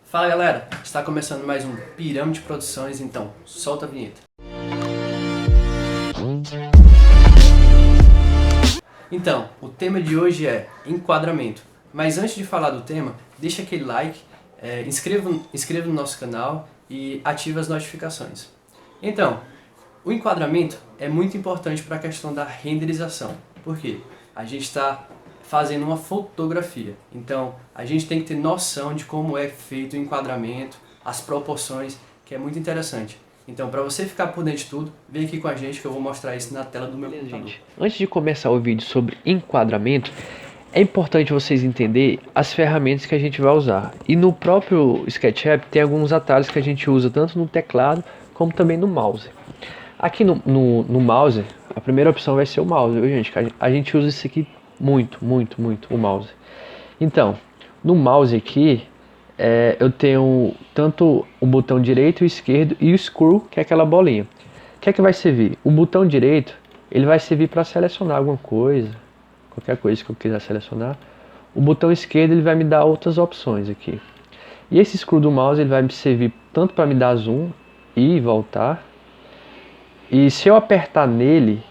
Fala galera, está começando mais um Pirâmide Produções, então solta a vinheta. Então, o tema de hoje é enquadramento, mas antes de falar do tema, deixa aquele like, inscreva no nosso canal e ative as notificações. Então, o enquadramento é muito importante para a questão da renderização, porque a gente está fazendo uma fotografia, então a gente tem que ter noção de como é feito o enquadramento, as proporções, que é muito interessante. Então, para você ficar por dentro de tudo, vem aqui com a gente que eu vou mostrar isso na tela do meu computador. Antes de começar o vídeo sobre enquadramento, é importante vocês entenderem as ferramentas que a gente vai usar. E no próprio SketchUp tem alguns atalhos que a gente usa tanto no teclado como também no mouse. Aqui no mouse, a primeira opção vai ser o mouse, viu, gente? A gente usa isso aqui muito, o mouse. Então, no mouse aqui, eu tenho tanto o botão direito e esquerdo e o scroll, que é aquela bolinha. O que é que vai servir? O botão direito, ele vai servir para selecionar alguma coisa, qualquer coisa que eu quiser selecionar. O botão esquerdo, ele vai me dar outras opções aqui. E esse scroll do mouse, ele vai me servir tanto para me dar zoom e voltar. E se eu apertar nele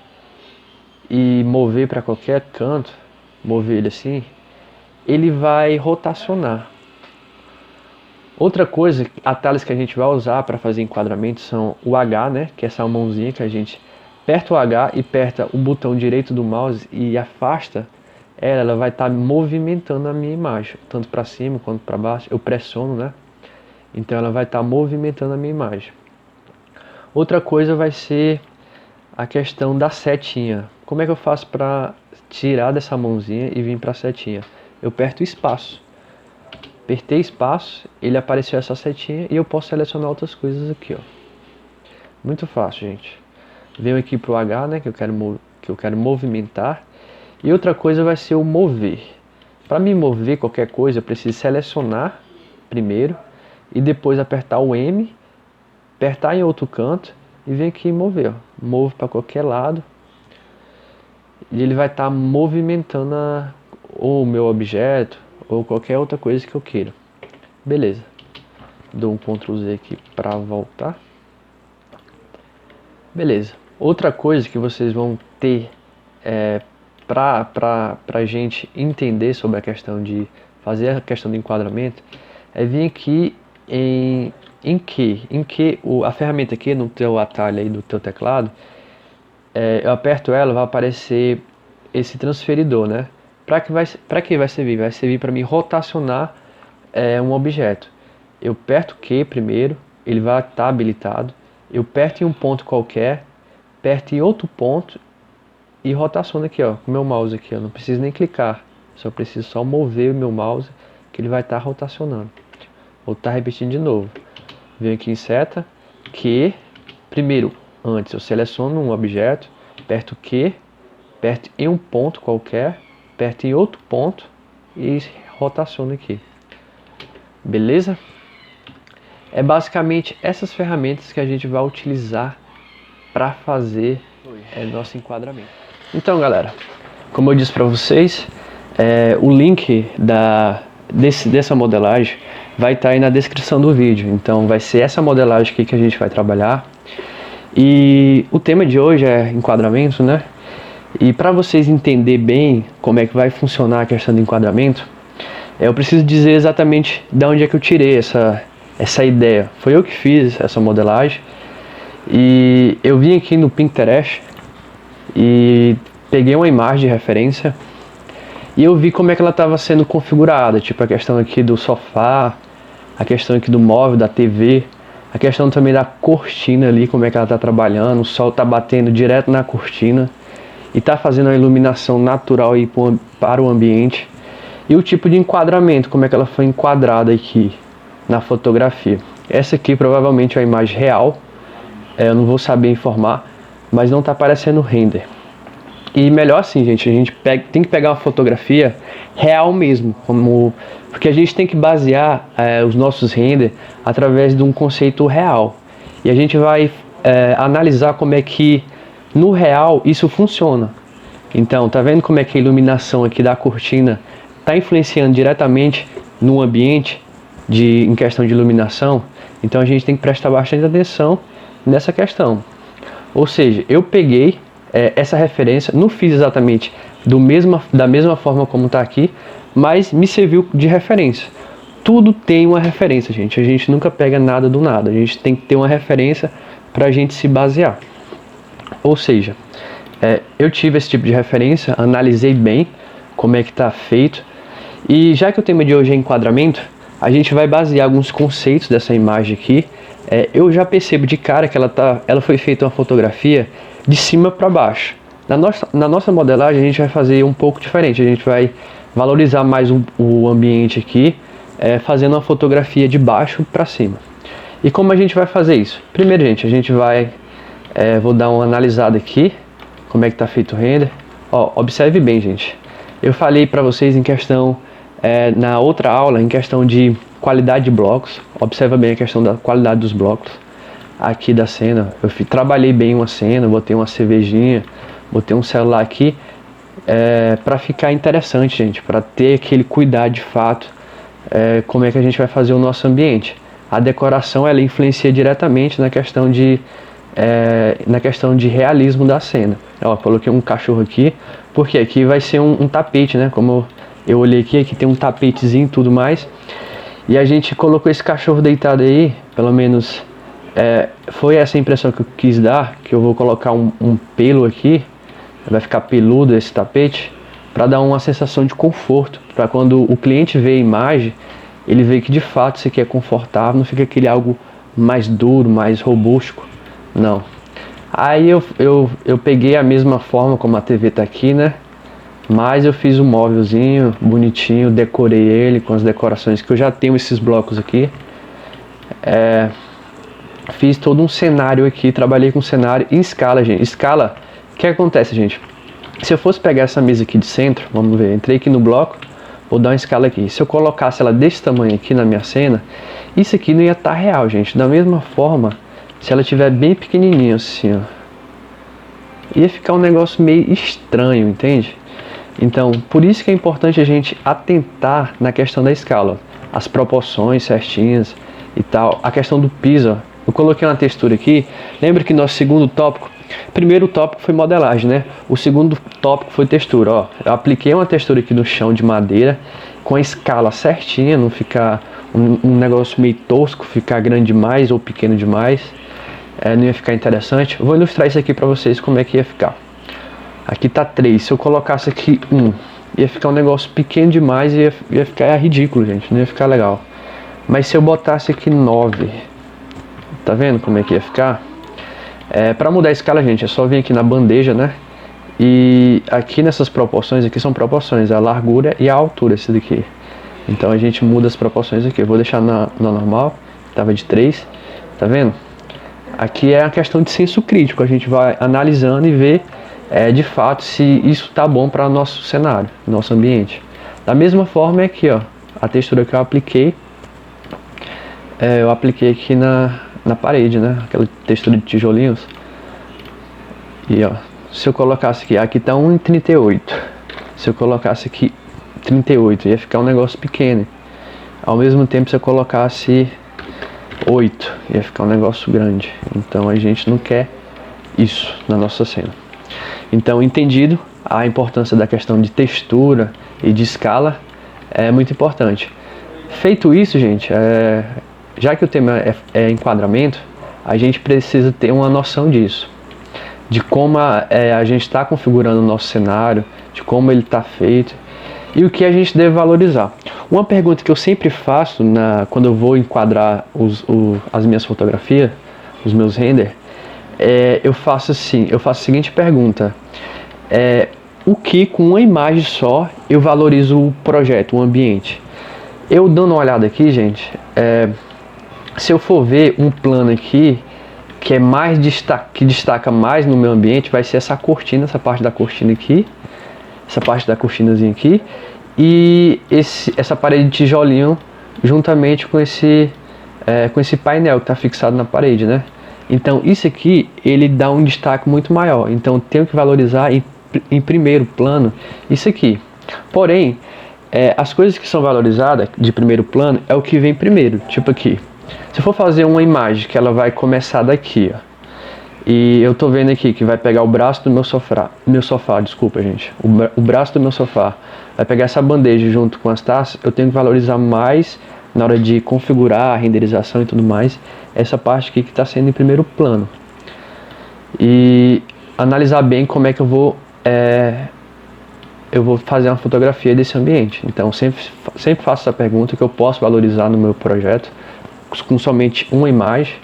e mover para qualquer canto, mover ele assim, ele vai rotacionar. Outra coisa, atalhos que a gente vai usar para fazer enquadramento são o H, né, que é essa mãozinha que a gente aperta o H e aperta o botão direito do mouse e afasta, ela vai estar movimentando a minha imagem, tanto para cima quanto para baixo. Eu pressiono, né? Então ela vai estar movimentando a minha imagem. Outra coisa vai ser a questão da setinha. Como é que eu faço para tirar dessa mãozinha e vir para a setinha? Eu aperto espaço. Apertei espaço, ele apareceu essa setinha e eu posso selecionar outras coisas aqui, ó. Muito fácil, gente. Venho aqui pro H, né, que eu quero movimentar. E outra coisa vai ser o mover. Para me mover qualquer coisa, eu preciso selecionar primeiro e depois apertar o M, apertar em outro canto e vem aqui e mover, ó. Movo para qualquer lado. E ele vai estar movimentando o meu objeto ou qualquer outra coisa que eu queira. Beleza. Dou um Ctrl Z aqui para voltar. Beleza. Outra coisa que vocês vão ter para a gente entender sobre a questão de fazer a questão do enquadramento é vir aqui a ferramenta aqui no teu atalho aí do teu teclado, eu aperto ela, vai aparecer esse transferidor, né? Para que vai servir? Vai servir para me rotacionar um objeto. Eu aperto Q primeiro, ele vai estar habilitado. Eu aperto em um ponto qualquer, aperto em outro ponto e rotaciono aqui, ó, com o meu mouse aqui. Eu não preciso nem clicar, só preciso só mover o meu mouse que ele vai estar rotacionando. Vou estar repetindo de novo. Venho aqui em seta, Q, primeiro, antes eu seleciono um objeto, aperto Q, aperto em um ponto qualquer, aperto em outro ponto e rotaciono aqui. Beleza? É basicamente essas ferramentas que a gente vai utilizar para fazer nosso enquadramento. Então, galera, como eu disse para vocês, o link dessa modelagem vai estar aí na descrição do vídeo. Então vai ser essa modelagem aqui que a gente vai trabalhar. E o tema de hoje é enquadramento, né? E para vocês entenderem bem como é que vai funcionar a questão do enquadramento, eu preciso dizer exatamente de onde é que eu tirei essa ideia. Foi eu que fiz essa modelagem. E eu vim aqui no Pinterest e peguei uma imagem de referência e eu vi como é que ela estava sendo configurada, tipo a questão aqui do sofá, a questão aqui do móvel, da TV, a questão também da cortina ali, como é que ela está trabalhando, o sol está batendo direto na cortina e está fazendo a iluminação natural aí para o ambiente. E o tipo de enquadramento, como é que ela foi enquadrada aqui na fotografia. Essa aqui provavelmente é uma imagem real, eu não vou saber informar, mas não está aparecendo render. E melhor assim, gente, a gente tem que pegar uma fotografia real mesmo, porque a gente tem que basear os nossos render através de um conceito real. E a gente vai analisar como é que no real isso funciona. Então, tá vendo como é que a iluminação aqui da cortina está influenciando diretamente no ambiente? em questão de iluminação. Então a gente tem que prestar bastante atenção nessa questão. Ou seja, eu peguei essa referência, não fiz exatamente da mesma forma como está aqui, mas me serviu de referência. Tudo tem uma referência, gente. A gente nunca pega nada do nada. A gente tem que ter uma referência para a gente se basear. Ou seja, eu tive esse tipo de referência, analisei bem como é que está feito. E já que o tema de hoje é enquadramento, a gente vai basear alguns conceitos dessa imagem aqui. Eu já percebo de cara que ela foi feita uma fotografia de cima para baixo. Na nossa modelagem a gente vai fazer um pouco diferente. A gente vai valorizar mais o ambiente aqui, fazendo uma fotografia de baixo para cima. E como a gente vai fazer isso? Primeiro, gente, a gente vai... vou dar uma analisada aqui, como é que está feito o render. Ó, observe bem, gente. Eu falei para vocês em questão, na outra aula, em questão de qualidade de blocos. Observa bem a questão da qualidade dos blocos aqui da cena. Eu trabalhei bem uma cena, botei uma cervejinha, botei um celular aqui, para ficar interessante, gente, para ter aquele cuidado de fato, como é que a gente vai fazer o nosso ambiente. A decoração, ela influencia diretamente na questão de realismo da cena. Ó, coloquei um cachorro aqui, porque aqui vai ser um tapete, né? Como eu olhei aqui tem um tapetezinho e tudo mais. E a gente colocou esse cachorro deitado aí, pelo menos foi essa impressão que eu quis dar, que eu vou colocar um pelo aqui, vai ficar peludo esse tapete, para dar uma sensação de conforto, para quando o cliente vê a imagem, ele vê que de fato isso aqui é confortável, não fica aquele algo mais duro, mais robusto, não. Aí eu peguei a mesma forma como a TV tá aqui, né? Mas eu fiz um móvelzinho bonitinho, decorei ele com as decorações que eu já tenho esses blocos aqui. Fiz todo um cenário aqui, trabalhei com cenário em escala, gente. Escala, o que acontece, gente? Se eu fosse pegar essa mesa aqui de centro, vamos ver, entrei aqui no bloco, vou dar uma escala aqui. Se eu colocasse ela desse tamanho aqui na minha cena, isso aqui não ia estar real, gente. Da mesma forma, se ela estiver bem pequenininha assim, ó, ia ficar um negócio meio estranho, entende? Então, por isso que é importante a gente atentar na questão da escala, as proporções certinhas e tal, a questão do piso, ó. Eu coloquei uma textura aqui, lembra que nosso segundo tópico, primeiro tópico foi modelagem, né? O segundo tópico foi textura, ó. Eu apliquei uma textura aqui no chão de madeira, com a escala certinha, não ficar um negócio meio tosco, ficar grande demais ou pequeno demais, não ia ficar interessante. Eu vou ilustrar isso aqui pra vocês como é que ia ficar. Aqui tá 3, se eu colocasse aqui 1, ia ficar um negócio pequeno demais e ia ficar ridículo, gente, não ia ficar legal. Mas se eu botasse aqui 9, tá vendo como é que ia ficar? Para mudar a escala, gente, é só vir aqui na bandeja, né? E aqui nessas proporções, aqui são proporções, a largura e a altura, esse daqui. Então a gente muda as proporções aqui. Eu vou deixar na normal, tava de 3, tá vendo? Aqui é a questão de senso crítico, a gente vai analisando e ver de fato se isso tá bom para nosso cenário, nosso ambiente. Da mesma forma é aqui, ó, a textura que eu apliquei aqui na parede, né? Aquela textura de tijolinhos. E ó, se eu colocasse aqui tá 1,38. Se eu colocasse aqui 38, ia ficar um negócio pequeno. Ao mesmo tempo, se eu colocasse 8, ia ficar um negócio grande. Então a gente não quer isso na nossa cena. Então, entendido a importância da questão de textura e de escala, é muito importante. Feito isso, gente, já que o tema é enquadramento, a gente precisa ter uma noção disso, de como a gente está configurando o nosso cenário, de como ele está feito e o que a gente deve valorizar. Uma pergunta que eu sempre faço quando eu vou enquadrar as minhas fotografias, os meus renders, eu faço a seguinte pergunta: o que com uma imagem só eu valorizo o projeto, o ambiente? Eu dando uma olhada aqui, gente, se eu for ver um plano aqui que que destaca mais no meu ambiente, vai ser essa cortina, essa parte da cortina aqui, essa parte da cortinazinha aqui, e essa parede de tijolinho juntamente com esse painel que está fixado na parede, né? Então isso aqui, ele dá um destaque muito maior, então tenho que valorizar em primeiro plano isso aqui. Porém, As coisas que são valorizadas de primeiro plano é o que vem primeiro. Tipo aqui, se eu for fazer uma imagem que ela vai começar daqui, ó, e eu tô vendo aqui que vai pegar o braço do meu sofá, desculpa gente, o braço do meu sofá, vai pegar essa bandeja junto com as taças, eu tenho que valorizar mais na hora de configurar a renderização e tudo mais, essa parte aqui que está sendo em primeiro plano. E analisar bem como é que eu vou fazer uma fotografia desse ambiente. Então sempre faço essa pergunta que eu posso valorizar no meu projeto com somente uma imagem.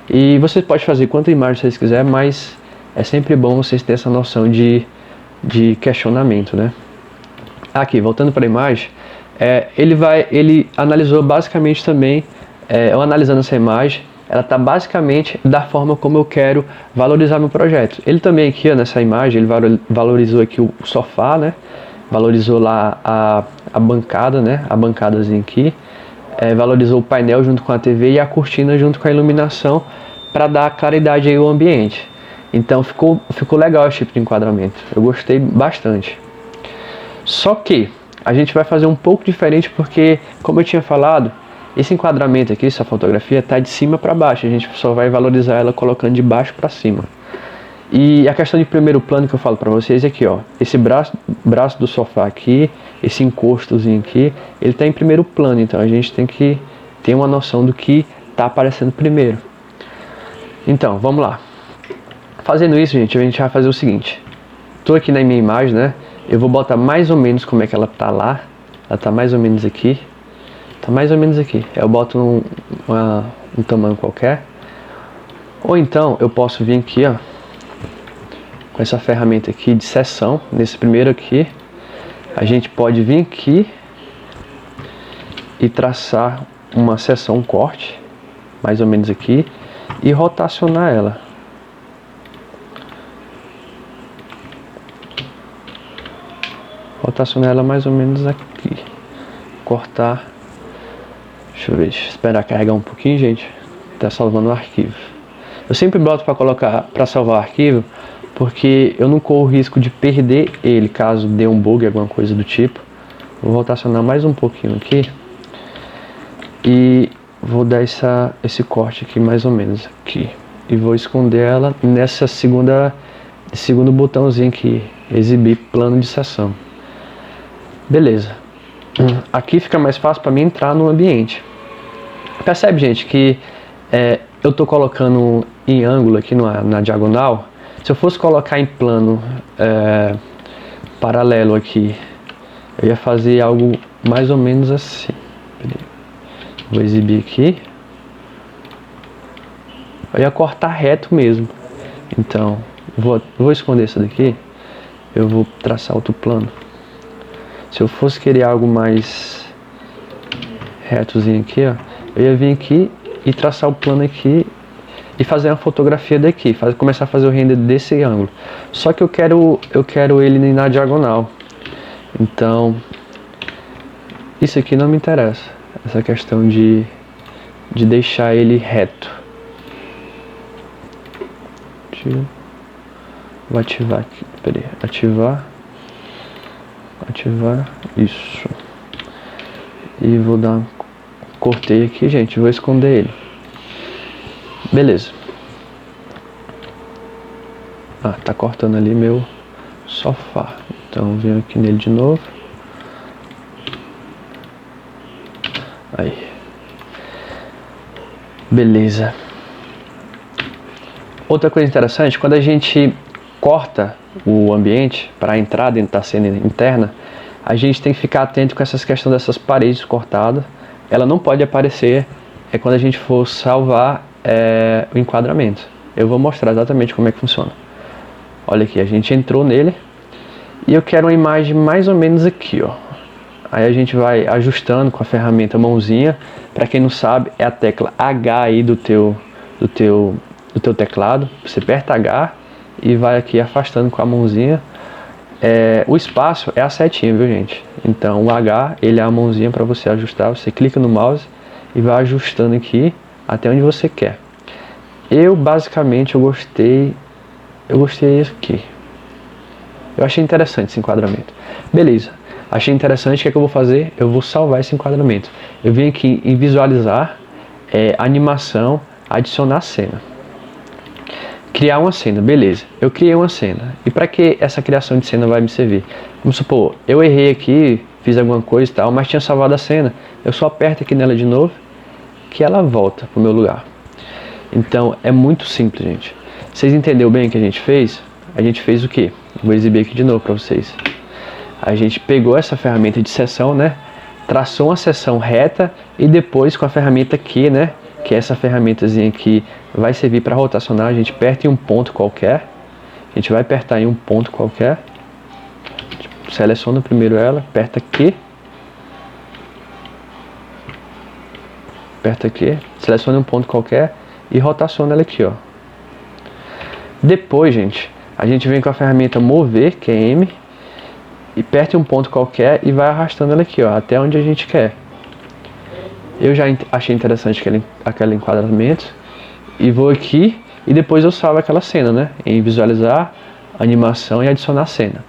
E você pode fazer quantas imagens vocês quiserem, mas é sempre bom vocês terem essa noção de questionamento, né? Aqui, voltando para a imagem, ele analisou basicamente também, eu analisando essa imagem, ela está basicamente da forma como eu quero valorizar meu projeto. Ele também aqui, ó, nessa imagem, ele valorizou aqui o sofá, né? Valorizou lá a bancada, né? A bancadazinha aqui. Valorizou o painel junto com a TV e a cortina junto com a iluminação para dar claridade aí ao ambiente. Então ficou legal esse tipo de enquadramento. Eu gostei bastante. Só que a gente vai fazer um pouco diferente porque, como eu tinha falado, esse enquadramento aqui, essa fotografia, está de cima para baixo. A gente só vai valorizar ela colocando de baixo para cima. E a questão de primeiro plano que eu falo para vocês é aqui, ó, esse braço do sofá aqui, esse encostozinho aqui, ele está em primeiro plano, então a gente tem que ter uma noção do que está aparecendo primeiro. Então, vamos lá. Fazendo isso, gente, a gente vai fazer o seguinte. Estou aqui na minha imagem, né? Eu vou botar mais ou menos como é que ela está lá. Ela está mais ou menos aqui. Está mais ou menos aqui. Eu boto um tamanho qualquer. Ou então, eu posso vir aqui, ó, com essa ferramenta aqui de seção, nesse primeiro aqui, a gente pode vir aqui e traçar uma seção, um corte, mais ou menos aqui, e rotacionar ela. Rotacionar ela mais ou menos aqui. Cortar. Deixa eu ver, esperar carregar um pouquinho, gente. Tá salvando o arquivo. Eu sempre boto para salvar o arquivo, porque eu não corro o risco de perder ele caso dê um bug, alguma coisa do tipo. Vou rotacionar mais um pouquinho aqui e vou dar esse corte aqui mais ou menos aqui e vou esconder ela nessa segundo botãozinho aqui, exibir plano de seção. Beleza. Aqui fica mais fácil para mim entrar no ambiente. Percebe, gente, que eu tô colocando em ângulo aqui na diagonal. Se eu fosse colocar em plano paralelo aqui, eu ia fazer algo mais ou menos assim. Vou exibir aqui. Eu ia cortar reto mesmo. Então, vou esconder isso daqui. Eu vou traçar outro plano. Se eu fosse querer algo mais retozinho aqui, ó, eu ia vir aqui e traçar o plano aqui e fazer uma fotografia daqui, começar a fazer o render desse ângulo. Só que eu quero ele na diagonal. Então, isso aqui não me interessa. Essa questão de deixar ele reto. Vou ativar aqui. Peraí, ativar, isso. E vou dar um cortei aqui, gente. Vou esconder ele. Beleza. Tá cortando ali meu sofá. Então venho aqui nele de novo. Aí. Beleza. Outra coisa interessante, quando a gente corta o ambiente para entrar dentro da cena interna, a gente tem que ficar atento com essas questões dessas paredes cortadas. Ela não pode aparecer quando a gente for salvar o enquadramento. Eu vou mostrar exatamente como é que funciona. Olha aqui, a gente entrou nele e eu quero uma imagem mais ou menos aqui, ó. Aí a gente vai ajustando com a ferramenta mãozinha. Para quem não sabe, é a tecla H aí do teu teclado. Você aperta H e vai aqui afastando com a mãozinha. O espaço é a setinha, viu, gente? Então o H, ele é a mãozinha para você ajustar. Você clica no mouse e vai ajustando aqui até onde você quer. Basicamente eu gostei disso aqui. Eu achei interessante esse enquadramento. Beleza. Achei interessante, o que é que eu vou fazer? Eu vou salvar esse enquadramento. Eu venho aqui em visualizar, animação, adicionar cena. Criar uma cena, beleza. Eu criei uma cena. E para que essa criação de cena vai me servir? Vamos supor, eu errei aqui, fiz alguma coisa e tal, mas tinha salvado a cena. Eu só aperto aqui nela de novo, que ela volta pro meu lugar. Então é muito simples, gente. Vocês entenderam bem o que a gente fez? A gente fez o quê? Vou exibir aqui de novo para vocês. A gente pegou essa ferramenta de seção, né? Traçou uma seção reta e depois com a ferramenta Q, né? Que é essa ferramentazinha aqui vai servir para rotacionar. A gente aperta em um ponto qualquer. A gente vai apertar em um ponto qualquer. Seleciona primeiro ela, aperta Q. Aperta aqui, seleciona um ponto qualquer e rotaciona ela aqui, ó. Depois, gente, a gente vem com a ferramenta mover, que é M, e aperta um ponto qualquer e vai arrastando ela aqui, ó, até onde a gente quer. Eu já achei interessante aquele enquadramento e vou aqui e depois eu salvo aquela cena, né? Em visualizar, animação e adicionar cena.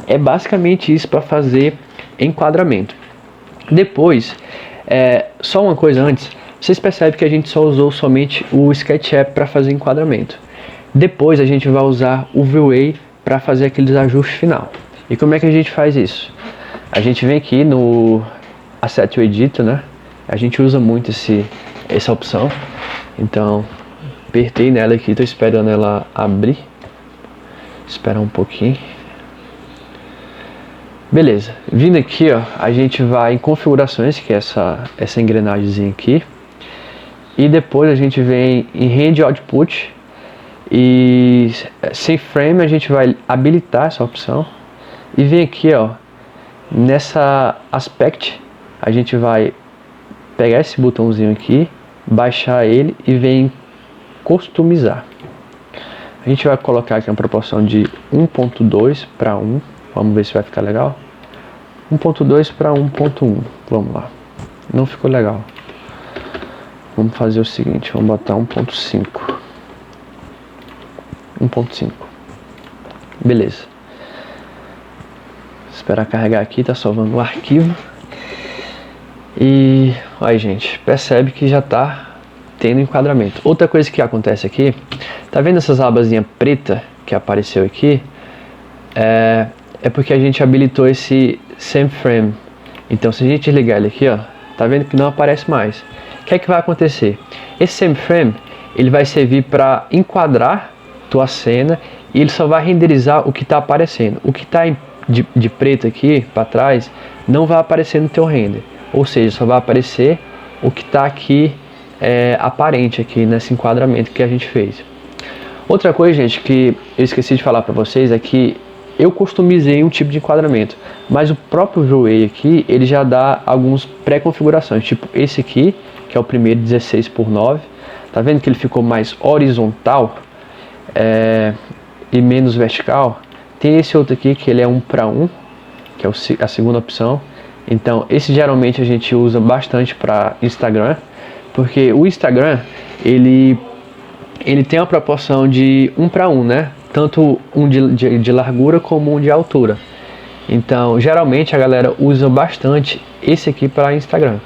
É basicamente isso para fazer enquadramento. Depois, só uma coisa antes, vocês percebem que a gente só usou somente o SketchUp para fazer enquadramento. Depois a gente vai usar o V-Ray para fazer aqueles ajustes final. E como é que a gente faz isso? A gente vem aqui no Asset Edit, né? A gente usa muito essa opção. Então, apertei nela aqui, estou esperando ela abrir. Esperar um pouquinho. Beleza, vindo aqui, ó, a gente vai em configurações, que é essa engrenagemzinha aqui. E depois a gente vem em Render Output. E sem frame a gente vai habilitar essa opção. E vem aqui, ó, nessa Aspect, a gente vai pegar esse botãozinho aqui, baixar ele e vem em Customizar. A gente vai colocar aqui uma proporção de 1.2 para 1. Vamos ver se vai ficar legal. 1.2 para 1.1. Vamos lá. Não ficou legal. Vamos fazer o seguinte. Vamos botar 1.5. 1.5. Beleza. Esperar carregar aqui. Tá salvando o arquivo. E aí, gente. Percebe que já tá tendo enquadramento. Outra coisa que acontece aqui. Tá vendo essas abazinhas preta que apareceu aqui? É porque a gente habilitou esse Same Frame. Então se a gente ligar ele aqui, ó, tá vendo que não aparece mais. O que é que vai acontecer? Esse Same Frame, ele vai servir para enquadrar tua cena e ele só vai renderizar o que está aparecendo. O que está de preto aqui para trás não vai aparecer no teu render. Ou seja, só vai aparecer o que está aqui aparente aqui nesse enquadramento que a gente fez. Outra coisa, gente, que eu esqueci de falar para vocês é que eu customizei um tipo de enquadramento, mas o próprio V-Ray aqui, ele já dá algumas pré-configurações, tipo esse aqui, que é o primeiro 16:9, tá vendo que ele ficou mais horizontal e menos vertical? Tem esse outro aqui, que ele é 1:1, que é a segunda opção. Então, esse geralmente a gente usa bastante para Instagram, porque o Instagram, ele tem uma proporção de 1:1, né? Tanto um de largura como um de altura. Então, geralmente a galera usa bastante esse aqui para Instagram.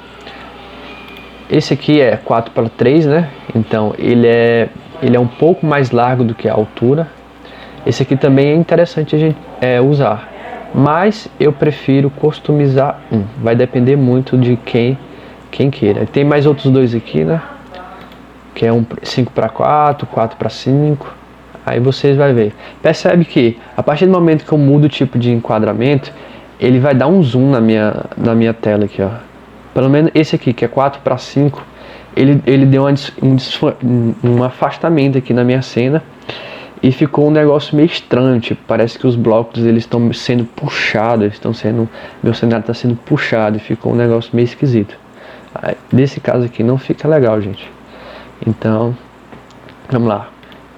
Esse aqui é 4:3, né? Então, ele é um pouco mais largo do que a altura. Esse aqui também é interessante a gente usar. Mas eu prefiro customizar um. Vai depender muito de quem queira. Tem mais outros dois aqui, né? Que é um 5:4, 4:5. Aí vocês vão ver. Percebe que a partir do momento que eu mudo o tipo de enquadramento, ele vai dar um zoom na minha tela aqui, ó. Pelo menos esse aqui, que é 4:5, ele deu um afastamento aqui na minha cena e ficou um negócio meio estranho, tipo, parece que os blocos eles estão sendo puxados, meu cenário está sendo puxado e ficou um negócio meio esquisito. Aí, nesse caso aqui não fica legal, gente. Então, vamos lá.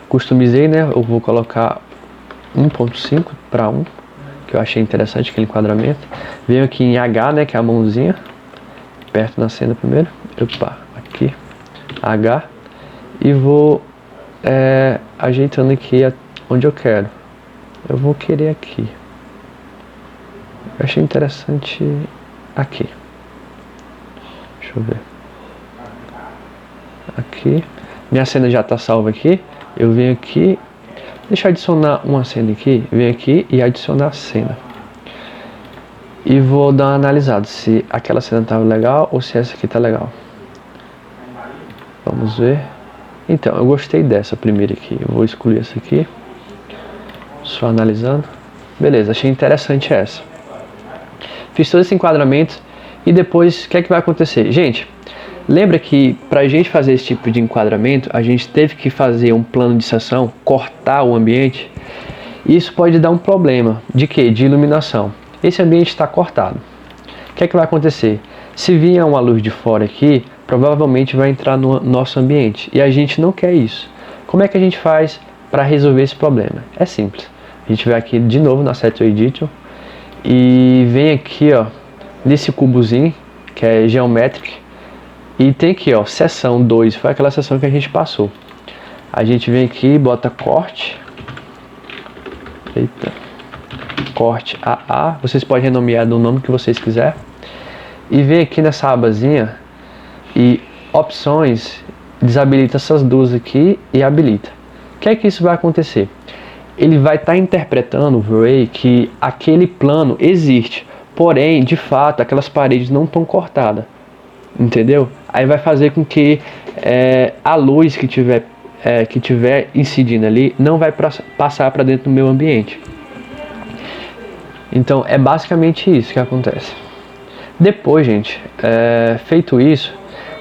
Customizei, né? Eu vou colocar 1.5 para 1, que eu achei interessante aquele enquadramento. Venho aqui em H, né? Que é a mãozinha. Perto na cena primeiro. Opa, aqui. H. E vou ajeitando aqui onde eu quero. Eu vou querer aqui. Eu achei interessante aqui. Deixa eu ver. Aqui. Minha cena já está salva aqui. Eu venho aqui. Deixa eu adicionar uma cena aqui. Venho aqui e adicionar a cena. E vou dar uma analisada se aquela cena estava legal ou se essa aqui está legal. Vamos ver. Então, eu gostei dessa primeira aqui. Eu vou excluir essa aqui. Só analisando. Beleza, achei interessante essa. Fiz todo esse enquadramento. E depois, o que é que vai acontecer? Gente, lembra que para a gente fazer esse tipo de enquadramento, a gente teve que fazer um plano de sessão, cortar o ambiente. Isso pode dar um problema. De quê? De iluminação. Esse ambiente está cortado. O que é que vai acontecer? Se vier uma luz de fora aqui, provavelmente vai entrar no nosso ambiente. E a gente não quer isso. Como é que a gente faz para resolver esse problema? É simples. A gente vai aqui de novo na Set Edition e vem aqui, ó, nesse cubozinho, que é Geometric, e tem aqui, ó, seção 2, foi aquela seção que a gente passou. A gente vem aqui e bota corte. Eita. Corte AA, vocês podem renomear do nome que vocês quiserem. E vem aqui nessa abazinha e opções, desabilita essas duas aqui e habilita. O que é que isso vai acontecer? Ele vai estar interpretando o Vray que aquele plano existe, porém, de fato, aquelas paredes não estão cortadas, entendeu? Aí vai fazer com que a luz que tiver incidindo ali não vai passar para dentro do meu ambiente. Então, é basicamente isso que acontece. Depois, gente, feito isso,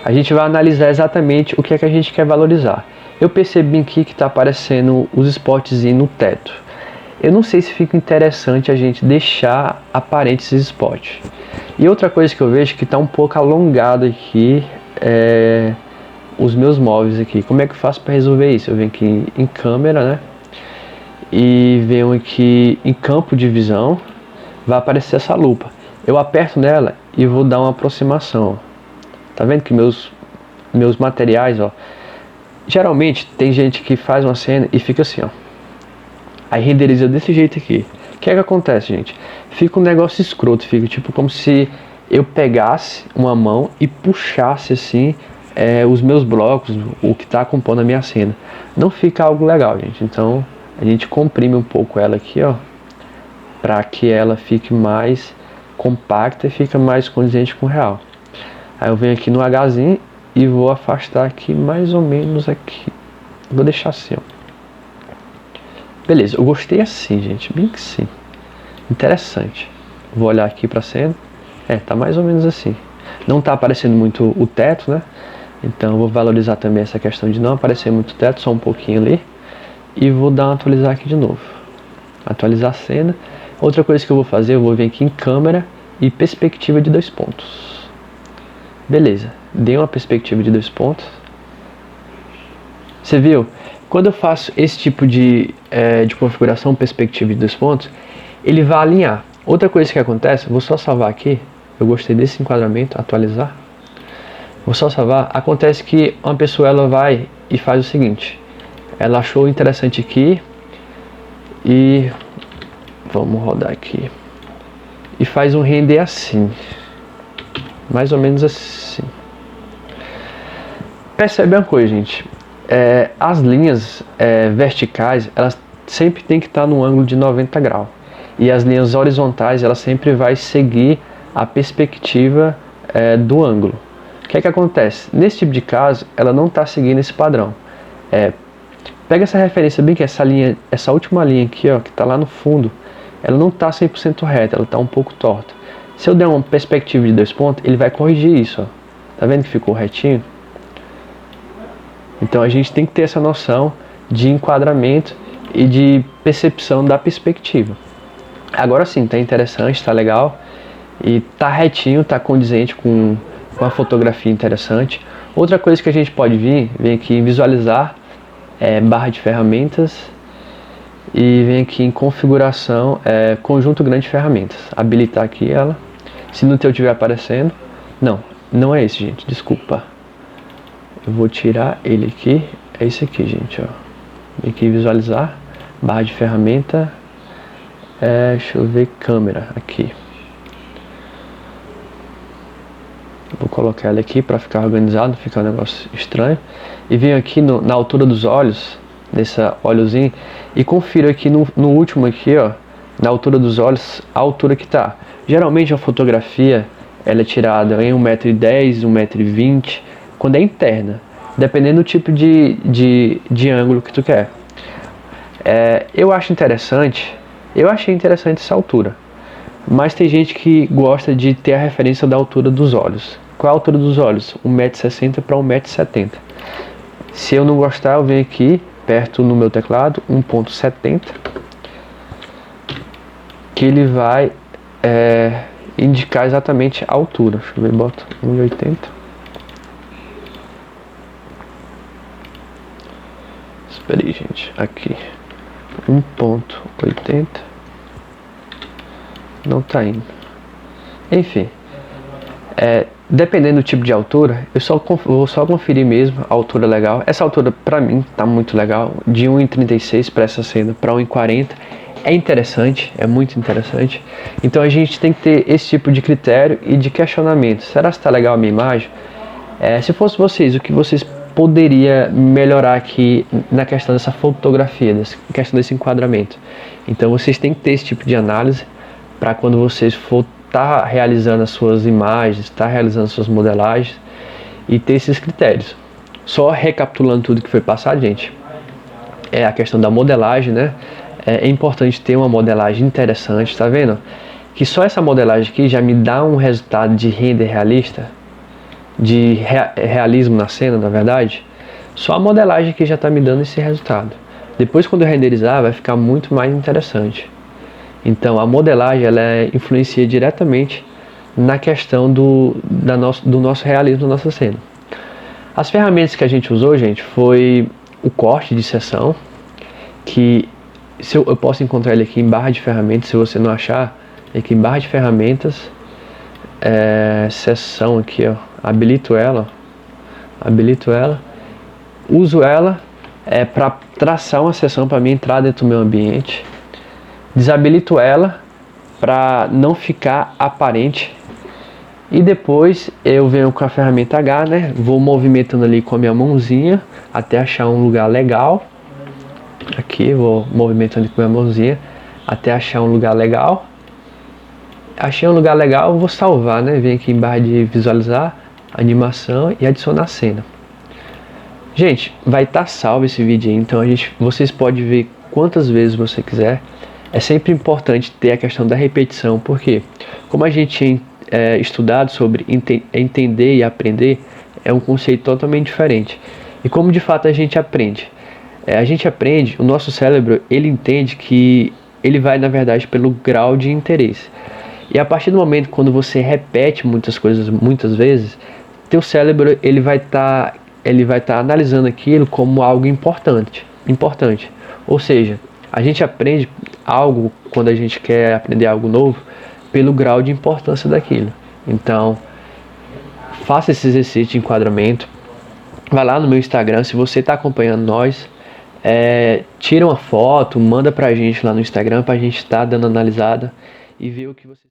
a gente vai analisar exatamente o que é que a gente quer valorizar. Eu percebi aqui que está aparecendo os spots no teto. Eu não sei se fica interessante a gente deixar aparente esses spots. E outra coisa que eu vejo que está um pouco alongado aqui, os meus móveis aqui. Como é que eu faço para resolver isso? Eu venho aqui em câmera, né? E venho aqui em campo de visão. Vai aparecer essa lupa. Eu aperto nela e vou dar uma aproximação. Tá vendo que meus materiais, ó. Geralmente tem gente que faz uma cena e fica assim, ó. Aí renderiza desse jeito aqui. O que é que acontece, gente? Fica um negócio escroto, fica tipo como se eu pegasse uma mão e puxasse assim os meus blocos, o que está compondo a minha cena. Não fica algo legal, gente. Então a gente comprime um pouco ela aqui, ó, para que ela fique mais compacta e fica mais condizente com o real. Aí eu venho aqui no Hzinho e vou afastar aqui mais ou menos aqui. Vou deixar assim, ó. Beleza, eu gostei assim, gente, bem que sim. Interessante. Vou olhar aqui pra cena. Tá mais ou menos assim. Não tá aparecendo muito o teto, né? Então eu vou valorizar também essa questão de não aparecer muito teto, só um pouquinho ali. E vou dar uma atualizar aqui de novo. Atualizar a cena. Outra coisa que eu vou fazer, eu vou vir aqui em câmera e perspectiva de 2 pontos. Beleza, dei uma perspectiva de 2 pontos. Você viu? Quando eu faço esse tipo de configuração, perspectiva de 2 pontos, ele vai alinhar. Outra coisa que acontece, vou só salvar aqui. Eu gostei desse enquadramento, atualizar. Vou só salvar. Acontece que uma pessoa ela vai e faz o seguinte. Ela achou interessante aqui e vamos rodar aqui. E faz um render assim. Mais ou menos assim. Percebe uma coisa, gente. As linhas verticais, elas sempre tem que estar no ângulo de 90 graus. E as linhas horizontais, elas sempre vai seguir a perspectiva do ângulo. O que é que acontece? Nesse tipo de caso, ela não está seguindo esse padrão. Pega essa referência bem que essa última linha aqui, ó, que está lá no fundo, ela não está 100% reta, ela está um pouco torta. Se eu der uma perspectiva de 2 pontos, ele vai corrigir isso, ó. Tá vendo que ficou retinho? Então a gente tem que ter essa noção de enquadramento e de percepção da perspectiva. Agora sim, tá interessante, tá legal. E tá retinho, tá condizente com a fotografia interessante. Outra coisa que a gente pode vir aqui em visualizar, barra de ferramentas. E vem aqui em configuração, conjunto grande de ferramentas. Habilitar aqui ela. Se no teu estiver aparecendo. Não é esse, gente, desculpa. Eu vou tirar ele aqui. É esse aqui, gente, ó. Vem aqui visualizar. Barra de ferramenta. Deixa eu ver, câmera aqui. colocar ela aqui para ficar organizado, ficar um negócio estranho. E venho aqui na altura dos olhos, nesse óleozinho, e confiro aqui no último aqui, ó, na altura dos olhos, a altura que tá. Geralmente a fotografia ela é tirada em 1,10 m, 1,20 m, quando é interna, dependendo do tipo de ângulo que tu quer. Eu achei interessante essa altura, mas tem gente que gosta de ter a referência da altura dos olhos. Qual é a altura dos olhos? 1,60 m para 1,70 m. Se eu não gostar, eu venho aqui perto no meu teclado, 1,70 m, que ele vai indicar exatamente a altura. Deixa eu ver, bota 1,80 m. Espera aí, gente, aqui 1,80 m. Não tá indo. Enfim, dependendo do tipo de altura, eu vou só conferir mesmo a altura legal. Essa altura pra mim tá muito legal, de 1,36 para essa cena para 1,40 é interessante, é muito interessante. Então a gente tem que ter esse tipo de critério e de questionamento. Será que tá legal a minha imagem? Se fosse vocês, o que vocês poderia melhorar aqui na questão dessa fotografia, na questão desse enquadramento? Então vocês têm que ter esse tipo de análise para quando vocês for estar realizando as suas imagens, estar realizando suas modelagens e ter esses critérios. Só recapitulando tudo que foi passado, gente, a questão da modelagem, né? É importante ter uma modelagem interessante, tá vendo? Que só essa modelagem aqui já me dá um resultado de render realista, de realismo na cena, na verdade. Só a modelagem aqui já está me dando esse resultado. Depois, quando eu renderizar, vai ficar muito mais interessante. Então, a modelagem ela influencia diretamente na questão do nosso realismo da nossa cena. As ferramentas que a gente usou, gente, foi o corte de seção, que eu posso encontrar ele aqui em barra de ferramentas. Se você não achar, aqui em barra de ferramentas, seção aqui, ó, habilito ela, uso ela para traçar uma seção para mim entrar dentro do meu ambiente. Desabilito ela para não ficar aparente. E depois eu venho com a ferramenta H, né? Vou movimentando ali com a minha mãozinha até achar um lugar legal. Aqui, vou movimentando ali com a minha mãozinha até achar um lugar legal. Achei um lugar legal, eu vou salvar, né? Vem aqui em barra de visualizar, animação e adicionar cena. Gente, vai estar salvo esse vídeo aí, então vocês podem ver quantas vezes você quiser. É sempre importante ter a questão da repetição, porque como a gente tinha estudado sobre entender e aprender, é um conceito totalmente diferente. E como de fato a gente aprende? O nosso cérebro, ele entende que ele vai, na verdade, pelo grau de interesse. E a partir do momento quando você repete muitas coisas muitas vezes, teu cérebro ele vai estar analisando aquilo como algo importante. Ou seja, a gente aprende algo quando a gente quer aprender algo novo pelo grau de importância daquilo. Então, faça esse exercício de enquadramento. Vai lá no meu Instagram, se você está acompanhando nós, tira uma foto, manda pra gente lá no Instagram pra gente estar dando analisada e ver o que você